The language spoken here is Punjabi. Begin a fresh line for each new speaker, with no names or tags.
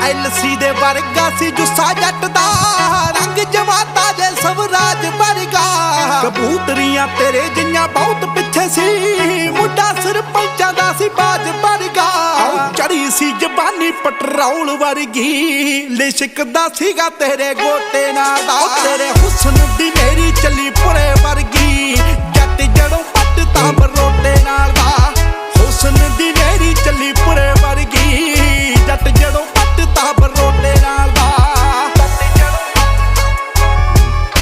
ਐਲਸੀ ਦੇ ਵਰਗਾ ਸੀ ਜੁੱਸਾ ਜੱਟ ਦਾ, ਰੰਗ ਜਵਾਤਾ ਜੇ ਸਵਰਾਜ ਵਰਗਾ। ਕਬੂਤਰੀਆਂ ਤੇਰੇ ਜਿਹੀਆਂ ਬਹੁਤ ਪਿੱਛੇ ਸੀ, ਮੁੰਡਾ ਸਰਪੰਚਾਂ ਦਾ ਸੀ ਬਾਜ ਵਰਗਾ। ਚੜੀ ਸੀ ਜ਼ਬਾਨੀ ਪੈਟਰੋਲ ਵਰਗੀ, ਲਿਸ਼ਕਦਾ ਸੀਗਾ ਤੇਰੇ ਗੋਟੇ ਨਾਲ ਦਾ। ਤੇਰੇ ਹੁਸਨ ਦੀ ਮੇਰੀ ਚੱਲੀ ਪੁਰੇ ਵਰਗੀ, ਜੱਟ ਜੜੋਂ ਪੱਟ ਤਾਂ ਬਰੋਟੇ ਨਾਲ ਦਾ।